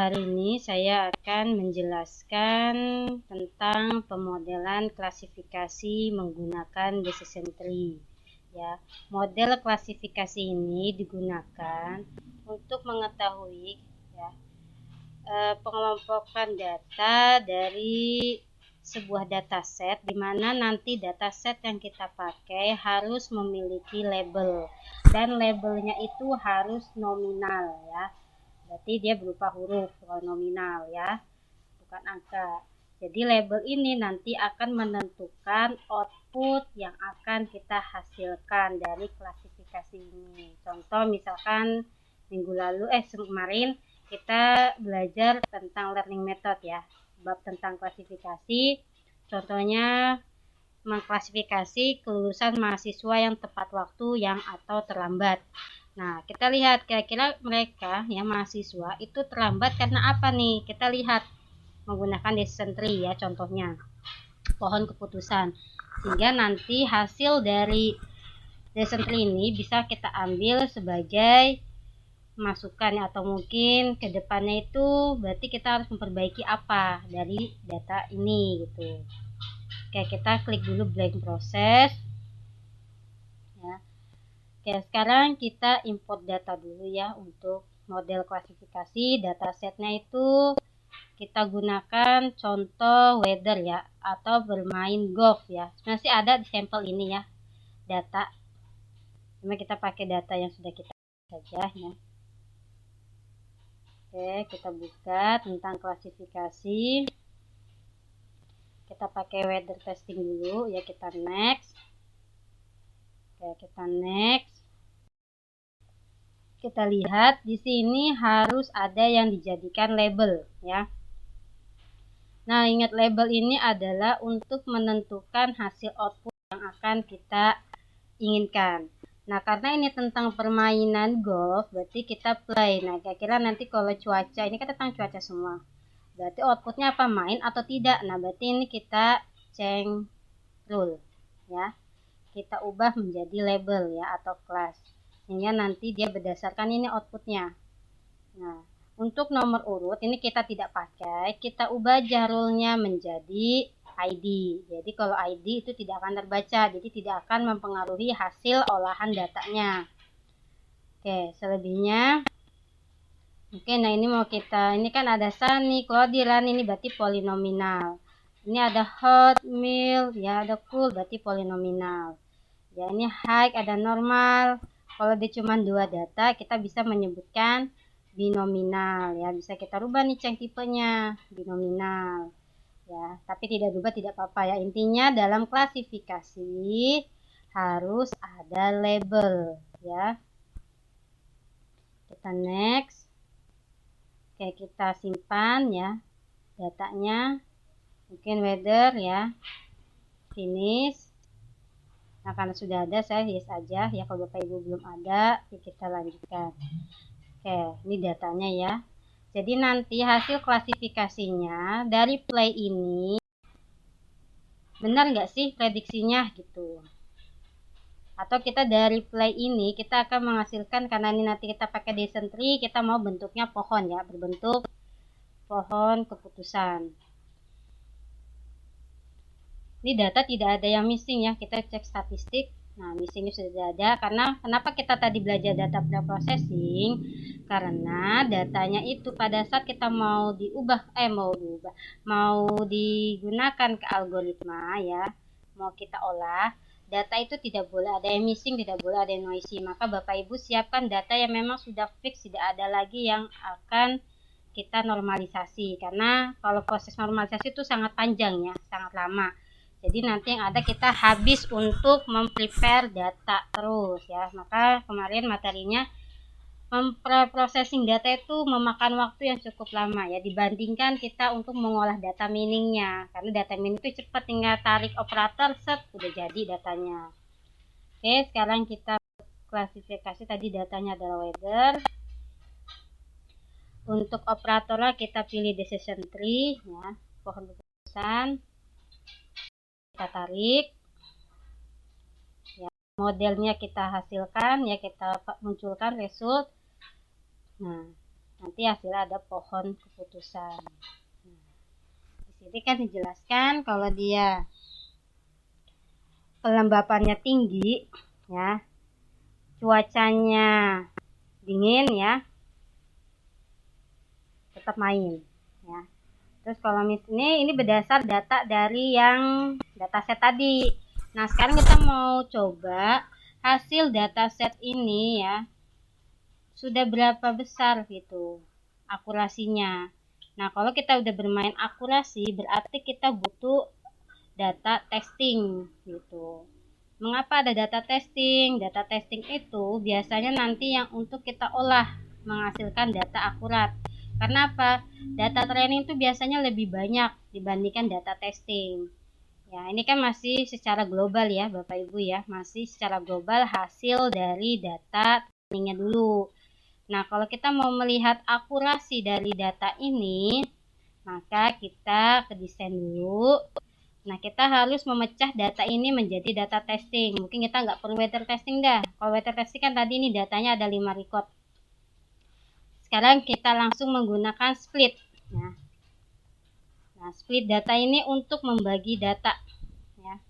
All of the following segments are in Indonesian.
hari ini saya akan menjelaskan tentang pemodelan klasifikasi menggunakan decision tree. Ya, model klasifikasi ini digunakan untuk mengetahui ya, pengelompokan data dari sebuah dataset, di mana nanti dataset yang kita pakai harus memiliki label, dan labelnya itu harus nominal ya. Berarti dia berupa huruf kalau nominal ya, bukan angka. Jadi label ini nanti akan menentukan output yang akan kita hasilkan dari klasifikasi ini. Contoh misalkan kemarin kita belajar tentang learning method ya, bab tentang klasifikasi. Contohnya mengklasifikasi kelulusan mahasiswa yang tepat waktu yang atau terlambat. Nah, kita lihat kira-kira mereka yang mahasiswa itu terlambat karena apa nih? Kita lihat menggunakan decision tree ya, contohnya pohon keputusan. Sehingga nanti hasil dari decision tree ini bisa kita ambil sebagai masukan ya, atau mungkin ke depannya itu berarti kita harus memperbaiki apa dari data ini gitu. Oke, kita klik dulu blank proses ya. Oke, sekarang kita import data dulu ya. Untuk model klasifikasi datasetnya itu kita gunakan contoh weather ya, atau bermain golf ya. Sebenarnya sih ada di sampel ini ya, data. Cuma kita pakai data yang sudah kita saja ya. Oke, kita buka tentang klasifikasi. Kita pakai weather testing dulu ya, kita next. Oke, kita next. Kita lihat di sini harus ada yang dijadikan label ya. Nah, ingat label ini adalah untuk menentukan hasil output yang akan kita inginkan. Nah, karena ini tentang permainan golf, berarti kita play. Nah, kira-kira nanti kalau cuaca, ini kan tentang cuaca semua. Berarti outputnya apa, main atau tidak? Nah, berarti ini kita change rule ya. Kita ubah menjadi label ya, atau class. Sehingga nanti dia berdasarkan ini outputnya. Nah, untuk nomor urut ini kita tidak pakai, kita ubah aja rule-nya menjadi ID. Jadi kalau ID itu tidak akan terbaca, jadi tidak akan mempengaruhi hasil olahan datanya. Oke, selebihnya oke, nah ini mau kita, ini kan ada sunny, cloudy, rainy, ini berarti polinominal. Ini ada hot, mild, ya ada cool, berarti polinominal. Ya, ini high, ada normal. Kalau dia cuma dua data, kita bisa menyebutkan binominal ya. Bisa kita rubah nih ceng tipenya binominal ya, tapi tidak rubah tidak apa-apa ya. Intinya dalam klasifikasi harus ada label ya. Kita next. Oke, kita simpan ya datanya. Mungkin weather ya, finish. Nah, karena sudah ada saya yes aja ya. Kalau Bapak Ibu belum ada ya kita lanjutkan. Oke, ini datanya ya. Jadi nanti hasil klasifikasinya dari play ini benar nggak sih prediksinya gitu. Atau kita dari play ini kita akan menghasilkan, karena ini nanti kita pakai decision tree, kita mau bentuknya pohon ya, berbentuk pohon keputusan. Ini data tidak ada yang missing ya, kita cek statistik. Nah, missingnya sudah ada. Karena kenapa kita tadi belajar data preprocessing? Karena datanya itu pada saat kita mau digunakan ke algoritma ya, mau kita olah, data itu tidak boleh ada yang missing, tidak boleh ada yang noisy. Maka Bapak Ibu siapkan data yang memang sudah fix, tidak ada lagi yang akan kita normalisasi. Karena kalau proses normalisasi itu sangat panjang ya, sangat lama. Jadi nanti yang ada kita habis untuk memprepare data terus ya. Maka kemarin materinya memprocessing data itu memakan waktu yang cukup lama ya, dibandingkan kita untuk mengolah data miningnya. Karena data mining itu cepat, tinggal tarik operator set udah jadi datanya. Oke, sekarang kita klasifikasi, tadi datanya adalah weather. Untuk operatornya kita pilih decision tree ya, pohon keputusan. Kita tarik ya, modelnya kita hasilkan ya, kita munculkan result. Nah, nanti hasilnya ada pohon keputusan. Nah, di sini kan dijelaskan kalau dia kelembapannya tinggi ya, cuacanya dingin ya, tetap main ya. Terus kalau misalnya ini berdasar data dari yang dataset tadi. Nah, sekarang kita mau coba hasil dataset ini ya, sudah berapa besar gitu akurasinya. Nah, kalau kita udah bermain akurasi, berarti kita butuh data testing gitu. Mengapa ada data testing? Data testing itu biasanya nanti yang untuk kita olah menghasilkan data akurat. Karena apa? Data training itu biasanya lebih banyak dibandingkan data testing. Ya, ini kan masih secara global ya, Bapak Ibu ya, masih secara global hasil dari data trainingnya dulu. Nah, kalau kita mau melihat akurasi dari data ini, maka kita ke desain dulu. Nah, kita harus memecah data ini menjadi data testing. Mungkin kita nggak perlu weather testing dah. Kalau weather testing kan tadi ini datanya ada 5 record. Sekarang kita langsung menggunakan split. Nah, split data ini untuk membagi data. Ya.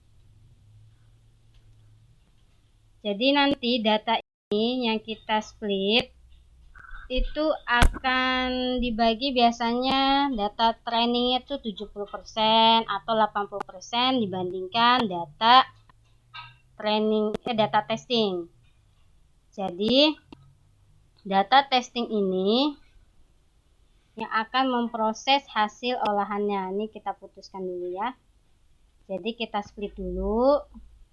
Jadi nanti data ini yang kita split itu akan dibagi biasanya data training itu 70% atau 80% dibandingkan data data testing. Jadi data testing ini yang akan memproses hasil olahannya. Ini kita putuskan dulu ya. Jadi kita split dulu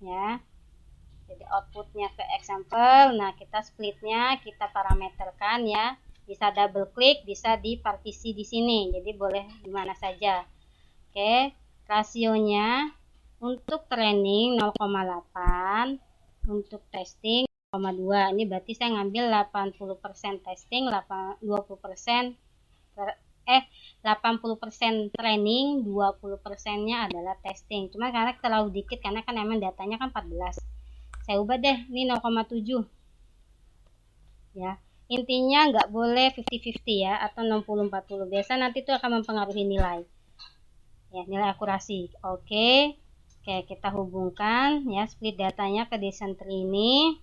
ya. Jadi outputnya ke example. Nah, kita splitnya kita parameterkan ya. Bisa double klik, bisa di partisi di sini. Jadi boleh di mana saja. Oke, rasionya untuk training 0,8, untuk testing 0,2. Ini berarti saya ngambil 80% testing, 20% 80% training, 20%-nya adalah testing. Cuma karena terlalu dikit karena kan emang datanya kan 14. Saya ubah deh, ini 0,7 ya. Intinya nggak boleh 50-50 ya, atau 60-40. Biasa nanti itu akan mempengaruhi nilai ya, nilai akurasi. Oke, kita hubungkan ya split datanya ke desain tree ini.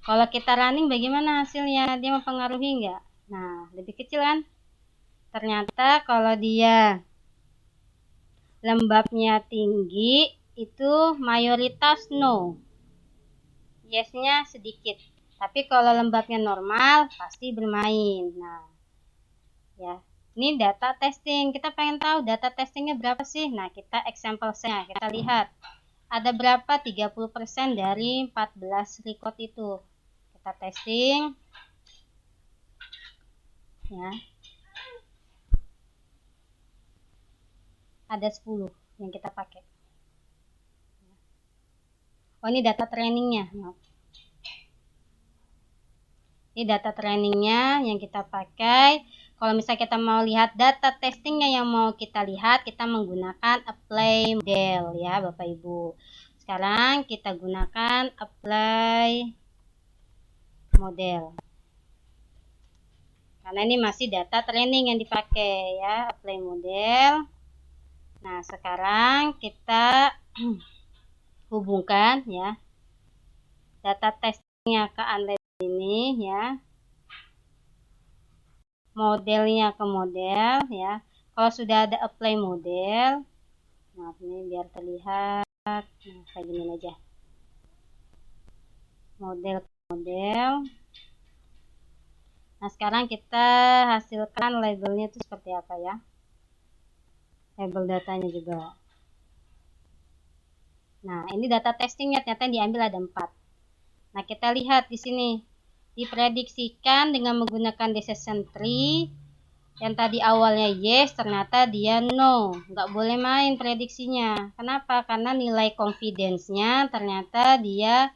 Kalau kita running bagaimana hasilnya? Dia mempengaruhi nggak? Nah, lebih kecil kan? Ternyata kalau dia lembabnya tinggi itu mayoritas no, yes-nya sedikit. Tapi kalau lembabnya normal pasti bermain. Nah, ya, ini data testing. Kita pengen tahu data testingnya berapa sih? Nah, kita example-nya kita lihat. Ada berapa? 30% dari 14 record itu. Kita testing. Ya. Ada 10 yang kita pakai. Oh, ini data trainingnya. Ini data trainingnya yang kita pakai. Kalau misalnya kita mau lihat data testingnya yang mau kita lihat, kita menggunakan apply model ya Bapak Ibu. Sekarang kita gunakan apply model. Karena ini masih data training yang dipakai ya, apply model. Nah, sekarang kita hubungkan ya data testingnya ke unlabeled ini ya, modelnya ke model ya. Kalau sudah ada apply model, nah ini biar terlihat, nah kayak gini aja, model ke model. Nah, sekarang kita hasilkan labelnya itu seperti apa ya, label datanya juga. Nah, ini data testingnya ternyata diambil ada 4. Nah, kita lihat di sini diprediksikan dengan menggunakan decision tree yang tadi awalnya yes, ternyata dia no, nggak boleh main prediksinya. Kenapa? Karena nilai confidence-nya ternyata dia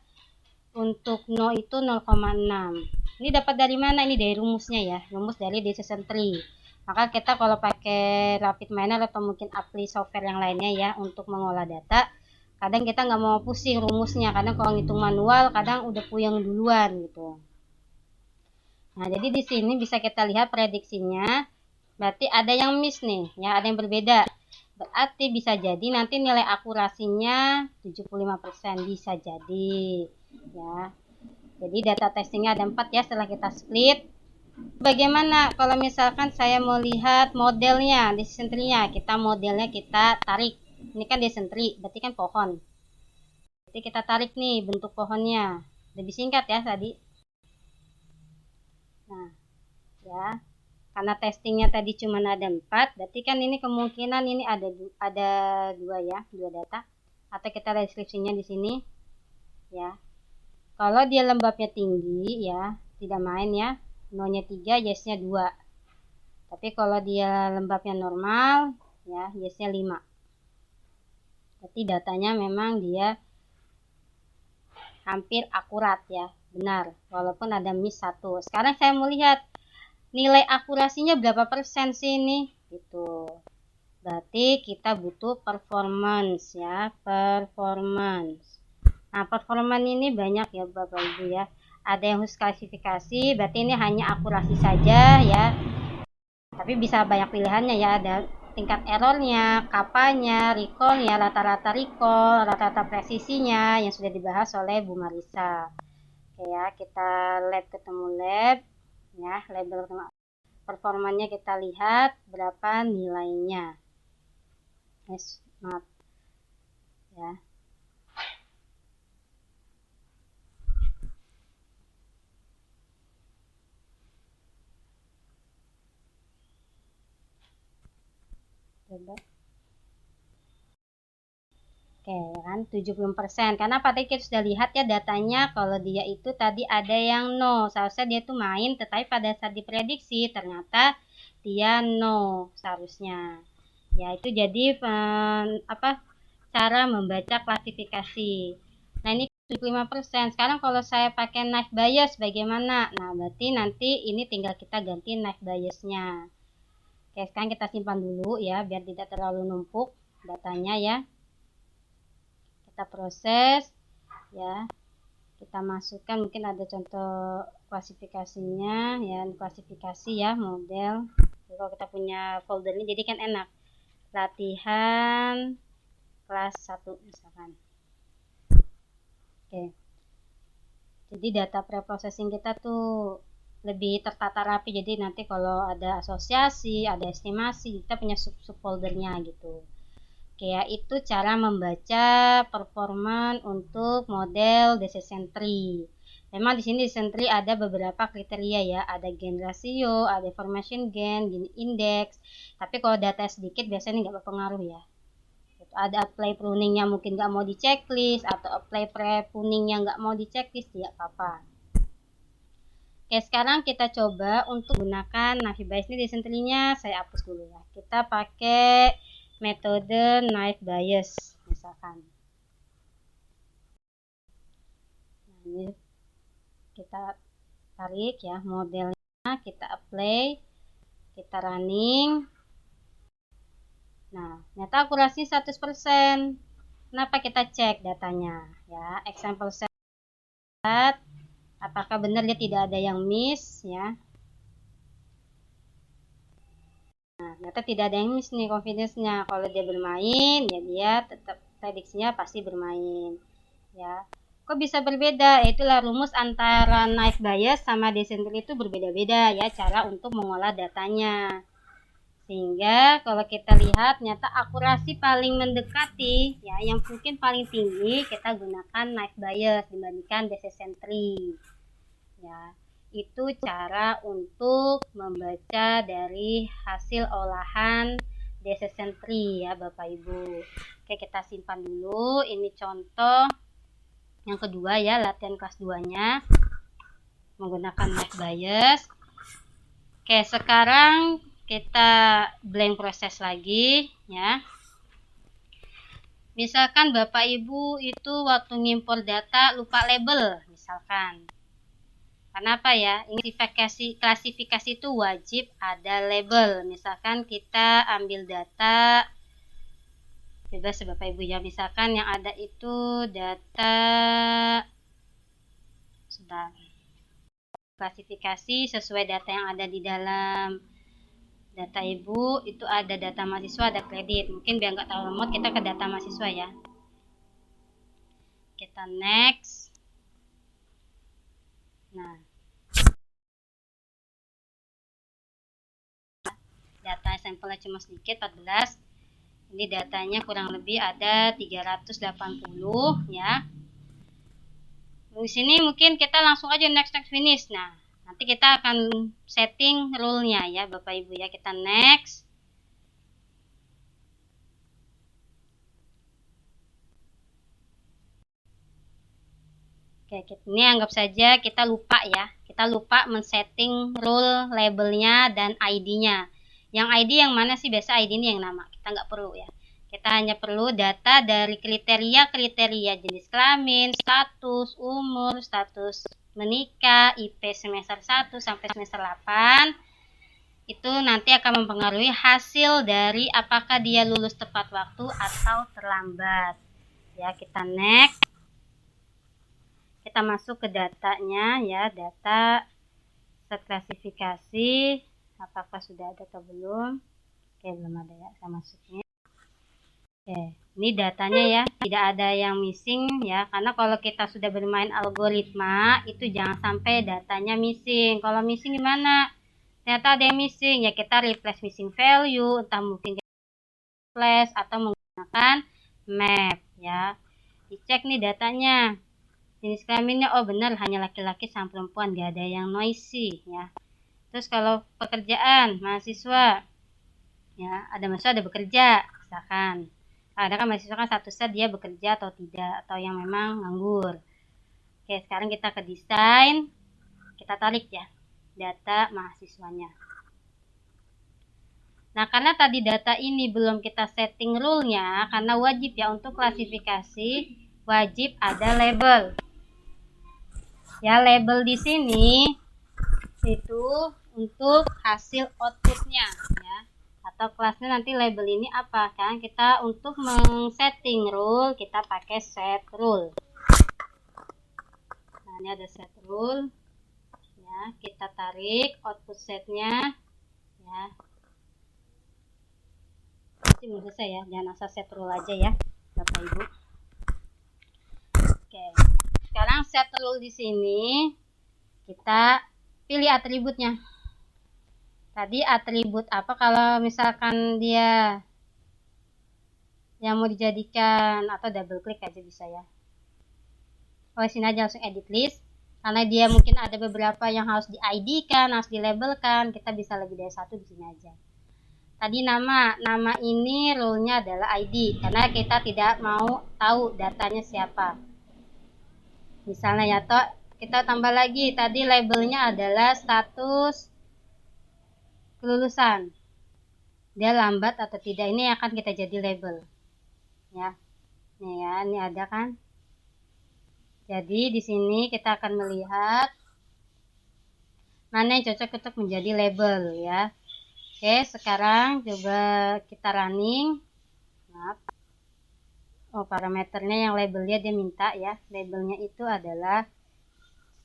untuk no itu 0,6. Ini dapat dari mana? Ini dari rumusnya ya, rumus dari decision tree. Maka kita kalau pakai RapidMiner atau mungkin apply software yang lainnya ya untuk mengolah data, kadang kita nggak mau pusing rumusnya, kadang kalau ngitung manual kadang udah puyeng duluan gitu. Nah, jadi di sini bisa kita lihat prediksinya. Berarti ada yang miss nih, ya, ada yang berbeda. Berarti bisa jadi nanti nilai akurasinya 75% bisa jadi, ya. Jadi data testingnya ada 4 ya setelah kita split. Bagaimana kalau misalkan saya mau lihat modelnya, desentrinya, kita modelnya kita tarik. Ini kan desentri, berarti kan pohon. Jadi kita tarik nih bentuk pohonnya. Lebih singkat ya tadi. Nah, ya. Karena testingnya tadi cuma ada 4, berarti kan ini kemungkinan ini ada dua ya, dua data. Atau kita deskripsinya di sini, ya. Kalau dia lembabnya tinggi, ya, tidak main ya, no-nya 3, yes-nya 2. Tapi kalau dia lembabnya normal, ya, yes-nya 5. Berarti datanya memang dia hampir akurat ya, benar, walaupun ada miss 1. Sekarang saya mau lihat nilai akurasinya berapa persen sih ini, gitu. Berarti kita butuh performance ya, performance. Nah, performance ini banyak ya Bapak Ibu ya. Ada yang khusus klasifikasi, berarti ini hanya akurasi saja ya. Tapi bisa banyak pilihannya ya, ada tingkat errornya, kapanya, recallnya, rata-rata recall, rata-rata presisinya yang sudah dibahas oleh Bu Marisa. Oke ya, kita lab ketemu lab, ya, label ketemu. Performanya kita lihat berapa nilainya. Yes, maaf ya. Coba. Oke, kan 70%. Karena Pak tadi kita sudah lihat ya datanya kalau dia itu tadi ada yang no. Seharusnya dia tuh main, tetapi pada saat diprediksi ternyata dia no seharusnya. Ya, itu jadi cara membaca klasifikasi. Nah, ini 75%. Sekarang kalau saya pakai knife bias bagaimana? Nah, berarti nanti ini tinggal kita ganti knife biasnya. Oke, sekarang kita simpan dulu ya biar tidak terlalu numpuk datanya ya. Kita proses ya, kita masukkan, mungkin ada contoh klasifikasinya ya, klasifikasi ya model. Jadi kalau kita punya folder ini jadi kan enak, latihan kelas 1 misalkan. Oke, jadi data preprocessing kita tuh lebih tertata rapi, jadi nanti kalau ada asosiasi, ada estimasi, kita punya subfoldernya gitu. Ya, itu cara membaca performan untuk model decision tree. Memang di sini decision tree ada beberapa kriteria ya, ada gain ratio, ada information gain, gain index. Tapi kalau data sedikit biasanya nggak berpengaruh ya. Ada apply pruning yang mungkin nggak mau di checklist atau apply pre-pruning yang nggak mau di checklist, tidak apa-apa. Oke, sekarang kita coba untuk gunakan Navi Bias ini decision tree-nya saya hapus dulu ya. Kita pakai metode knife bias misalkan. Nah, ini kita tarik ya modelnya, kita apply, kita running. Nah, ternyata akurasi 100%. Kenapa kita cek datanya ya, example set, apakah benar dia tidak ada yang miss ya. Nah, ternyata tidak ada yang miss nih confidence-nya. Kalau dia bermain, ya dia tetap prediksinya pasti bermain. Ya, kok bisa berbeda? Itulah rumus antara knife bias sama decision tree itu berbeda-beda ya cara untuk mengolah datanya. Sehingga kalau kita lihat ternyata akurasi paling mendekati ya, yang mungkin paling tinggi kita gunakan knife bias dibandingkan decision tree. Ya, itu cara untuk membaca dari hasil olahan decision tree ya Bapak Ibu. Oke, kita simpan dulu. Ini contoh yang kedua ya, latihan kelas 2-nya menggunakan knife bias. Oke, sekarang kita blank proses lagi ya. Misalkan Bapak Ibu itu waktu ngimpor data lupa label misalkan. Kenapa ya? Ini klasifikasi itu wajib ada label. Misalkan kita ambil data, bebas Bapak Ibu ya. Misalkan yang ada itu data, sebentar, klasifikasi sesuai data yang ada di dalam data ibu. Itu ada data mahasiswa, ada kredit. Mungkin biar nggak terlalu lemot, kita ke data mahasiswa ya. Kita next. Nah, data sampelnya cuma sedikit, 14. Ini datanya kurang lebih ada 380 ya. Di sini mungkin kita langsung aja next finish. Nah, nanti kita akan setting rule-nya ya Bapak Ibu ya. Kita next. Oke, ini anggap saja kita lupa ya. Kita lupa men-setting rule labelnya dan ID-nya. Yang ID yang mana sih? Biasa ID ini yang nama. Kita nggak perlu ya. Kita hanya perlu data dari kriteria jenis kelamin, status, umur, status menikah, IP semester 1 sampai semester 8. Itu nanti akan mempengaruhi hasil dari apakah dia lulus tepat waktu atau terlambat. Ya, kita next. Kita masuk ke datanya ya, data set klasifikasi. Apakah sudah ada atau belum? Oke, belum ada ya, saya masuknya. Oke, ini datanya ya, tidak ada yang missing ya, karena kalau kita sudah bermain algoritma, itu jangan sampai datanya missing. Kalau missing gimana? Ternyata ada yang missing, ya kita replace missing value, entah mungkin replace atau menggunakan map ya. Dicek nih datanya. Jenis kelaminnya, oh benar, hanya laki-laki sama perempuan, gak ada yang noisy ya. Terus kalau pekerjaan, mahasiswa, ya ada mahasiswa ada bekerja, misalkan. Ada kan mahasiswa kan satu set dia bekerja atau tidak, atau yang memang nganggur. Oke, sekarang kita ke desain, kita tarik ya data mahasiswanya. Nah, karena tadi data ini belum kita setting rule-nya, karena wajib ya untuk klasifikasi, wajib ada label. Ya, label di sini itu untuk hasil outputnya ya, atau kelasnya nanti label ini apa kan. Kita untuk men-setting rule kita pakai set rule. Nah, ini ada set rule ya, kita tarik output setnya ya. Ini belum selesai ya, jangan asal set rule aja ya Bapak Ibu. Oke, sekarang set rule di sini kita pilih atributnya. Tadi atribut apa kalau misalkan dia yang mau dijadikan, atau double klik aja bisa ya. Oh, sini aja langsung edit list. Karena dia mungkin ada beberapa yang harus di ID kan, harus di labelkan, kita bisa lebih dari satu di sini aja. Tadi nama ini rule-nya adalah ID karena kita tidak mau tahu datanya siapa. Misalnya ya toh, kita tambah lagi, tadi labelnya adalah status kelulusan, dia lambat atau tidak, ini akan kita jadi label ya. Nih ya, ini ada kan. Jadi di sini kita akan melihat mana yang cocok untuk menjadi label ya. Oke, sekarang coba kita running. Maaf. Oh, parameternya yang labelnya dia minta ya, labelnya itu adalah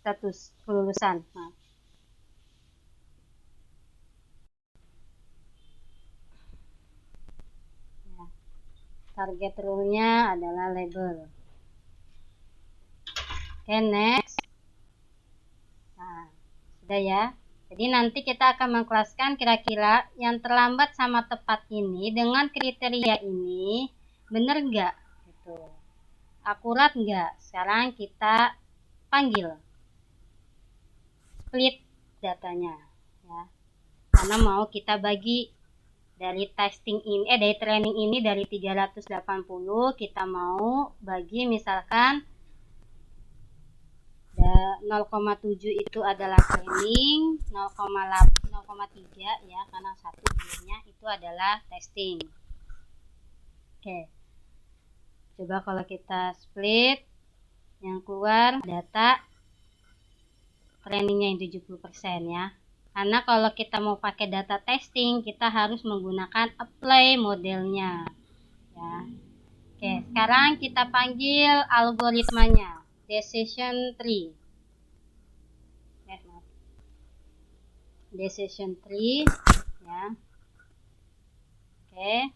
status kelulusan. Maaf. Target rule-nya adalah label. Oke, next. Nah, sudah ya. Jadi nanti kita akan mengkelaskan kira-kira yang terlambat sama tepat ini dengan kriteria ini benar nggak? Gitu. Akurat nggak? Sekarang kita panggil split datanya ya. Karena mau kita bagi dari testing ini, dari training ini dari 380 kita mau bagi misalkan 0,7 itu adalah training, 0,3 ya karena satu biasanya itu adalah testing. Oke, coba kalau kita split, yang keluar data trainingnya yang 70% ya. Karena kalau kita mau pakai data testing, kita harus menggunakan apply modelnya. Ya. Oke, sekarang kita panggil algoritmanya, decision tree. decision tree ya. Oke,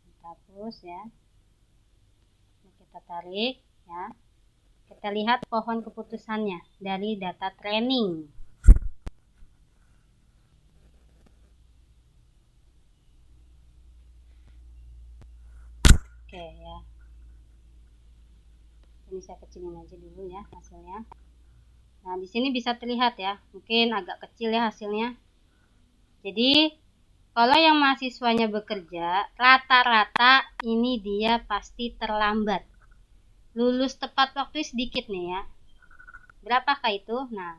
kita hapus ya. Kita tarik ya. Kita lihat pohon keputusannya dari data training. Oke ya. Ini saya kecilin aja dulu ya hasilnya. Nah, di sini bisa terlihat ya. Mungkin agak kecil ya hasilnya. Jadi, kalau yang mahasiswanya bekerja, rata-rata ini dia pasti terlambat. Lulus tepat waktu sedikit nih ya. Berapakah itu? Nah,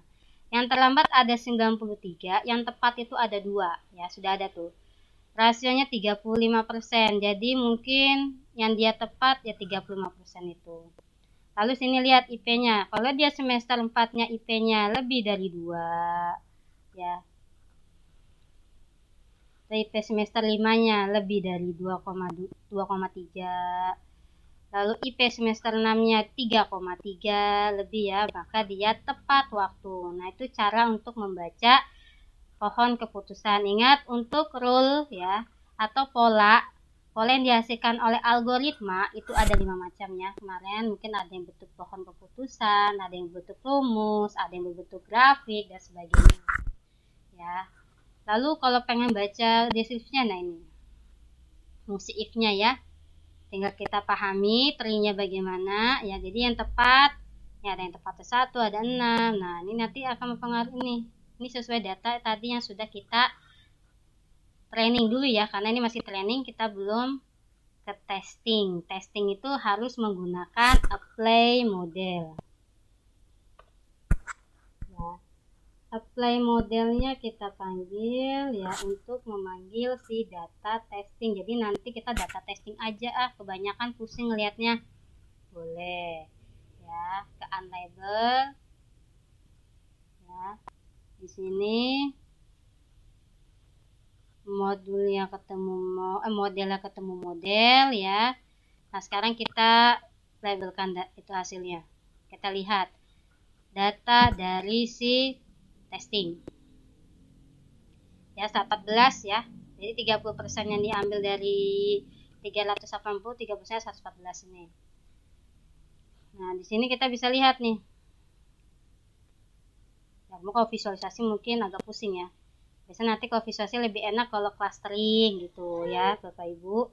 yang terlambat ada 93, yang tepat itu ada 2 ya, sudah ada tuh. Rasionya 35%. Jadi mungkin yang dia tepat ya 35% itu. Lalu sini lihat IP-nya. Kalau dia semester 4-nya IP-nya lebih dari 2 ya. IP semester 5-nya lebih dari 2,3. Lalu IP semester 6-nya 3,3 lebih ya, maka dia tepat waktu. Nah, itu cara untuk membaca pohon keputusan. Ingat, untuk rule ya atau pola yang dihasilkan oleh algoritma itu ada 5 macam ya. Kemarin mungkin ada yang bentuk pohon keputusan, ada yang bentuk rumus, ada yang bentuk grafik dan sebagainya. Ya. Lalu kalau pengen baca deskripsinya, nah ini fungsi if-nya ya. Tinggal kita pahami tree-nya bagaimana ya. Jadi yang tepat ya, ada yang tepat 1, ada 6. Nah, ini nanti akan mempengaruhi ini. Ini sesuai data tadi yang sudah kita training dulu ya, karena ini masih training, kita belum ke testing. Testing itu harus menggunakan apply model. Ya. Apply modelnya kita panggil ya untuk memanggil si data testing. Jadi nanti kita data testing aja kebanyakan pusing ngelihatnya. Boleh ya, ke unlabel ya. Di sini modelnya ketemu model ya. Nah, sekarang kita labelkan itu hasilnya. Kita lihat data dari si testing ya, 14 ya. Jadi 30% yang diambil dari 380, 30% 114 ini. Nah, di sini kita bisa lihat nih. Ya, kalau visualisasi mungkin agak pusing ya. Biasanya nanti kalau visualisasi lebih enak kalau clustering gitu ya, Bapak Ibu.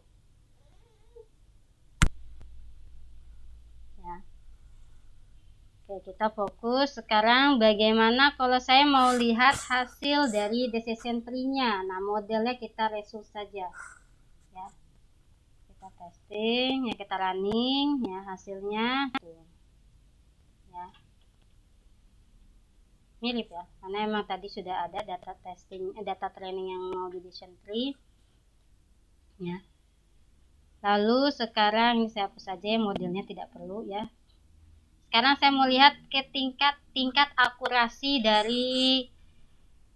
Ya. Oke, kita fokus sekarang bagaimana kalau saya mau lihat hasil dari decision tree-nya. Nah, modelnya kita resource saja. Ya. Kita testing, ya kita running, ya hasilnya. Ya. Mirip ya, karena emang tadi sudah ada data testing, data training yang mau di decision tree. Ya. Lalu sekarang ini saya hapus saja, modelnya tidak perlu ya. Sekarang saya mau lihat ke tingkat akurasi dari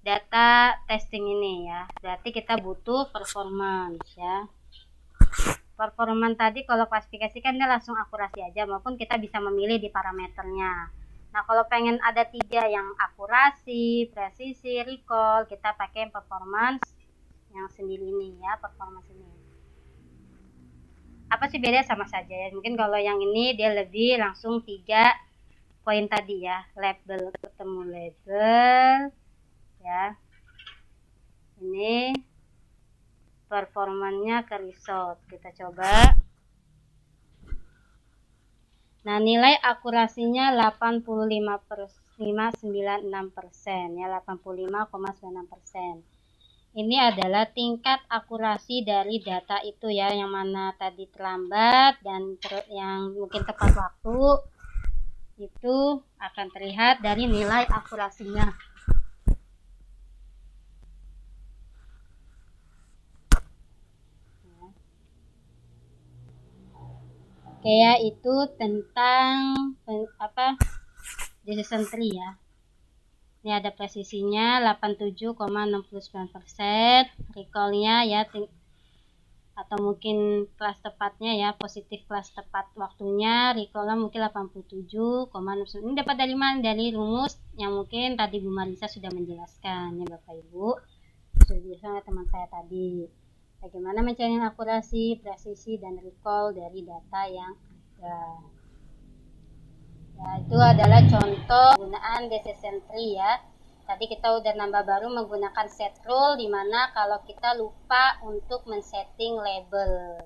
data testing ini ya. Berarti kita butuh performance ya. Performance tadi kalau klasifikasi kan dia langsung akurasi aja, maupun kita bisa memilih di parameternya. Nah, kalau pengen ada 3 yang akurasi, presisi, recall, kita pakai performance yang sendiri ini ya, performance ini. Apa sih beda? Sama saja ya. Mungkin kalau yang ini dia lebih langsung 3 poin tadi ya, label ketemu label ya. Ini performanya ke result. Kita coba. Nah, nilai akurasinya 85,96% ya, 85,96%. Ini adalah tingkat akurasi dari data itu ya, yang mana tadi terlambat dan yang mungkin tepat waktu. Itu akan terlihat dari nilai akurasinya. Oke ya, itu tentang decision tree ya. Ini ada presisinya 87,69%, recallnya ya, atau mungkin kelas tepatnya ya, positif kelas tepat waktunya, recallnya mungkin 87,69. Ini dapat dari mana? Dari rumus yang mungkin tadi Bu Marisa sudah menjelaskan ya Bapak Ibu, sudah dijelaskan oleh teman saya tadi. Bagaimana mencari akurasi, presisi, dan recall dari data yang ada. Ya, itu adalah contoh penggunaan decision tree ya. Tadi kita udah nambah baru menggunakan set rule, dimana kalau kita lupa untuk men-setting label.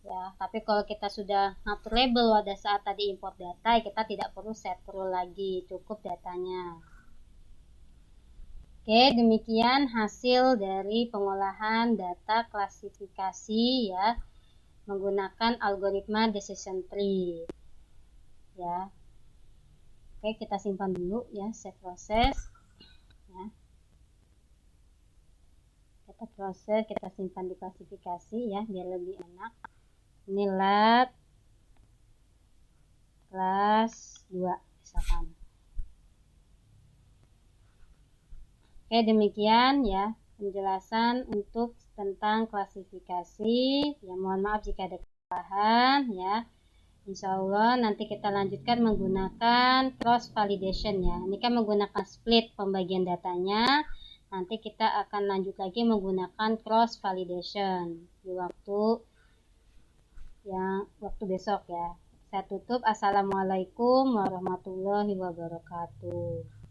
Ya, tapi kalau kita sudah ngatur label pada saat tadi import data, kita tidak perlu set rule lagi, cukup datanya. Oke, demikian hasil dari pengolahan data klasifikasi ya menggunakan algoritma decision tree. Ya. Oke, kita simpan dulu ya, save proses. Ya. Kita proses, kita simpan di klasifikasi ya, biar lebih enak. Ini lab kelas 2 misalkan. Oke, demikian ya penjelasan untuk tentang klasifikasi. Ya, mohon maaf jika ada kesalahan ya. Insya Allah nanti kita lanjutkan menggunakan cross validation ya. Ini kan menggunakan split pembagian datanya. Nanti kita akan lanjut lagi menggunakan cross validation di waktu besok ya. Saya tutup. Assalamualaikum warahmatullahi wabarakatuh.